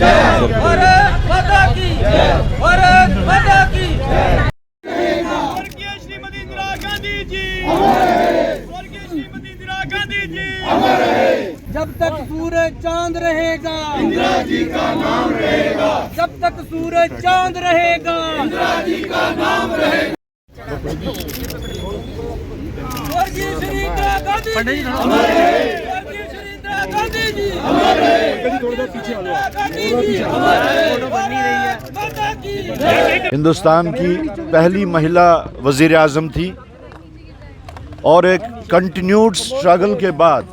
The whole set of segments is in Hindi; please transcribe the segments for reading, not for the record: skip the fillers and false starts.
भारत माता की भारत माता की स्वर्गीय श्रीमती इंदिरा गांधी जी, स्वर्गीय श्रीमती इंदिरा गांधी जी। जब तक सूरज चांद रहेगा इंदिरा जी का नाम रहेगा, जब तक सूरज चांद रहेगा इंदिरा जी का नाम रहेगा। स्वर्गीय श्री इंदिरा गांधी जी, स्वर्गीय श्री इंदिरा गांधी जी, माता की। हिंदुस्तान की पहली महिला वज़ीर आज़म थी और एक कंटिन्यूड स्ट्रगल के बाद,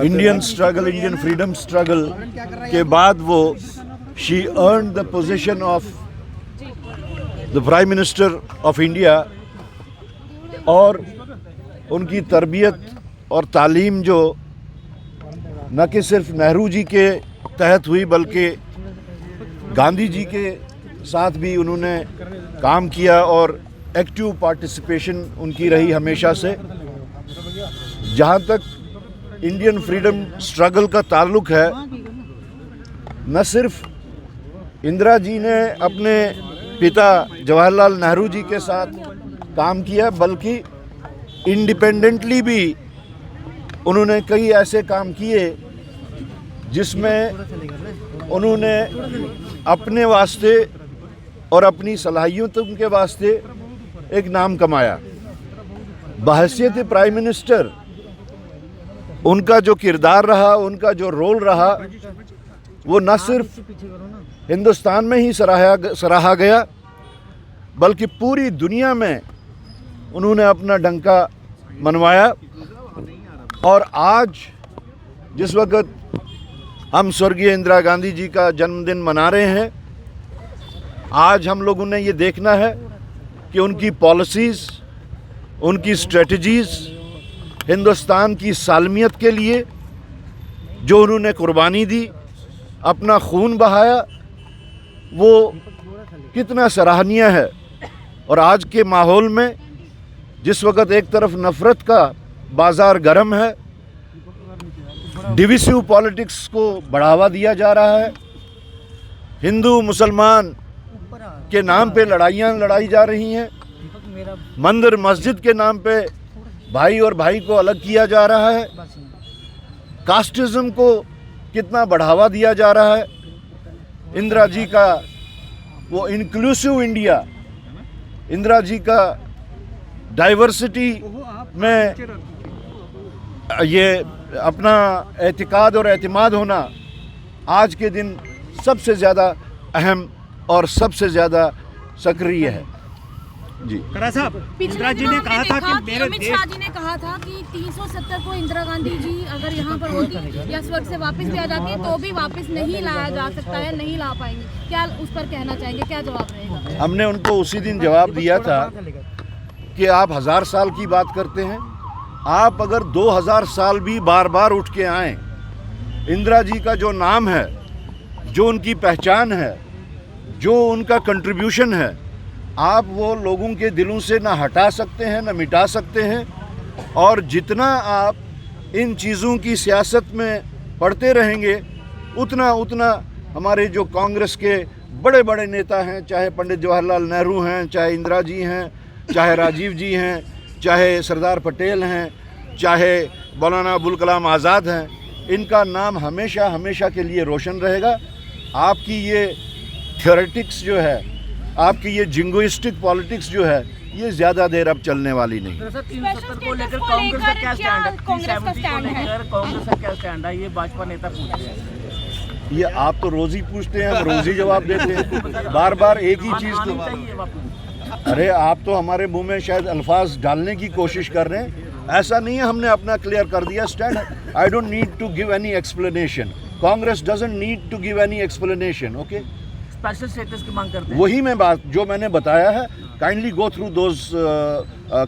इंडियन फ्रीडम स्ट्रगल के बाद वो she earn the position of the prime minister of India. और उनकी तरबियत और तालीम जो न कि सिर्फ नेहरू जी के तहत हुई बल्कि गांधी जी के साथ भी उन्होंने काम किया और एक्टिव पार्टिसिपेशन उनकी रही हमेशा से। जहाँ तक इंडियन फ्रीडम स्ट्रगल का ताल्लुक है, न सिर्फ इंदिरा जी ने अपने पिता जवाहरलाल नेहरू जी के साथ काम किया बल्कि इंडिपेंडेंटली भी उन्होंने कई ऐसे काम किए जिसमें उन्होंने अपने वास्ते और अपनी सलाहियतों के वास्ते एक नाम कमाया। बहैसियत प्राइम मिनिस्टर उनका जो किरदार रहा, उनका जो रोल रहा, वो न सिर्फ हिंदुस्तान में ही सराहा गया बल्कि पूरी दुनिया में उन्होंने अपना डंका मनवाया। और आज जिस वक्त हम स्वर्गीय इंदिरा गांधी जी का जन्मदिन मना रहे हैं, आज हम लोगों ने ये देखना है कि उनकी पॉलिसीज़, उनकी स्ट्रेटजीज़, हिंदुस्तान की सालमियत के लिए जो उन्होंने कुर्बानी दी, अपना खून बहाया, वो कितना सराहनीय है। और आज के माहौल में जिस वक्त एक तरफ नफ़रत का बाज़ार गर्म है, डिविसिव पॉलिटिक्स को बढ़ावा दिया जा रहा है, हिंदू मुसलमान के नाम पे लड़ाइयाँ लड़ाई जा रही हैं, मंदिर मस्जिद के नाम पे भाई और भाई को अलग किया जा रहा है, कास्टिज़म को कितना बढ़ावा दिया जा रहा है। इंदिरा जी का वो इंक्लूसिव इंडिया, इंदिरा जी का डाइवर्सिटी में ये अपना एतिकाद और एतमाद होना आज के दिन सबसे ज़्यादा अहम और सबसे ज़्यादा सक्रिय है। जी साहब, इंदिरा जी ने कहा था कि मेरे अमित शाह जी ने कहा था कि 370 को इंदिरा गांधी जी अगर यहाँ पर होती या स्वर्ग से वापस भी आ जाती तो भी वापस नहीं लाया जा सकता है, नहीं ला पाएंगे। क्या उस पर कहना चाहेंगे, क्या जवाब रहेगा? हमने उनको उसी दिन जवाब दिया था कि आप 1000 साल की बात करते हैं, आप अगर 2000 साल भी बार बार उठ के आएँ, इंदिरा जी का जो नाम है, जो उनकी पहचान है, जो उनका कंट्रीब्यूशन है, आप वो लोगों के दिलों से ना हटा सकते हैं ना मिटा सकते हैं। और जितना आप इन चीज़ों की सियासत में पढ़ते रहेंगे उतना उतना हमारे जो कांग्रेस के बड़े बड़े नेता हैं, चाहे पंडित जवाहरलाल नेहरू हैं, चाहे इंदिरा जी हैं, चाहे राजीव जी हैं, चाहे सरदार पटेल हैं, चाहे मौलाना अबुल कलाम आज़ाद हैं, इनका नाम हमेशा हमेशा के लिए रोशन रहेगा। आपकी ये थ्योरेटिक्स जो है, आपकी ये जिंगोइस्टिक पॉलिटिक्स जो है, ये ज़्यादा देर अब चलने वाली नहीं। को लेकर कांग्रेस का क्या स्टैंड है? कांग्रेस का क्या स्टैंड है? ये भाजपा नेता पूछ रहे हैं। ये आप तो रोज़ ही पूछते हैं, हम रोज़ ही जवाब देते हैं, बार बार एक ही चीज़ को। अरे आप तो हमारे मुंह में शायद अल्फाज डालने की कोशिश कर रहे हैं। ऐसा नहीं है, हमने अपना क्लियर कर दिया stand. I don't need to give any explanation. Congress doesn't need to give any explanation. Okay, special status की मांग करते हैं। वही मैं बात जो मैंने बताया है, kindly go through those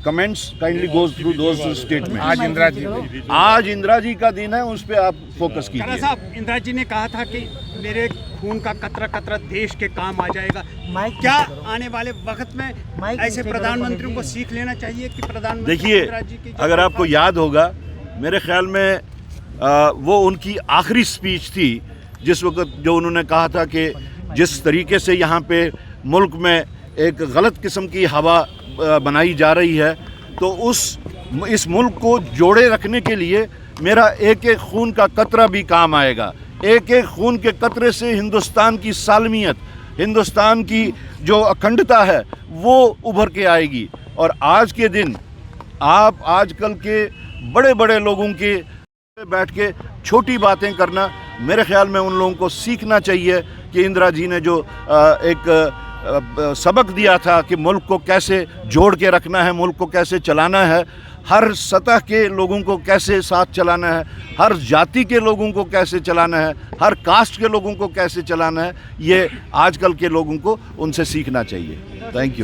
comments, kindly go through those statement. आज इंदिरा जी का दिन है, उस पर आप फोकस कीजिए। साहब, इंदिरा जी ने कहा था कि मेरे खून का कतरा कतरा देश के काम आ जाएगा। क्या आने वाले वक्त में ऐसे प्रधानमंत्रियों को सीख लेना चाहिए कि प्रधानमंत्री देखिए, अगर आपको याद होगा, मेरे ख्याल में वो उनकी आखिरी स्पीच थी जिस वक्त जो उन्होंने कहा था कि जिस तरीके से यहाँ पे मुल्क में एक गलत किस्म की हवा बनाई जा रही है, तो इस मुल्क को जोड़े रखने के लिए मेरा एक एक खून का कतरा भी काम आएगा। एक एक खून के कतरे से हिंदुस्तान की सालमियत, हिंदुस्तान की जो अखंडता है वो उभर के आएगी। और आज के दिन आप आजकल के बड़े बड़े लोगों के बैठ के छोटी बातें करना, मेरे ख्याल में उन लोगों को सीखना चाहिए कि इंदिरा जी ने जो एक सबक दिया था कि मुल्क को कैसे जोड़ के रखना है, मुल्क को कैसे चलाना है, हर सतह के लोगों को कैसे साथ चलाना है, हर जाति के लोगों को कैसे चलाना है, हर कास्ट के लोगों को कैसे चलाना है, ये आजकल के लोगों को उनसे सीखना चाहिए। Thank you.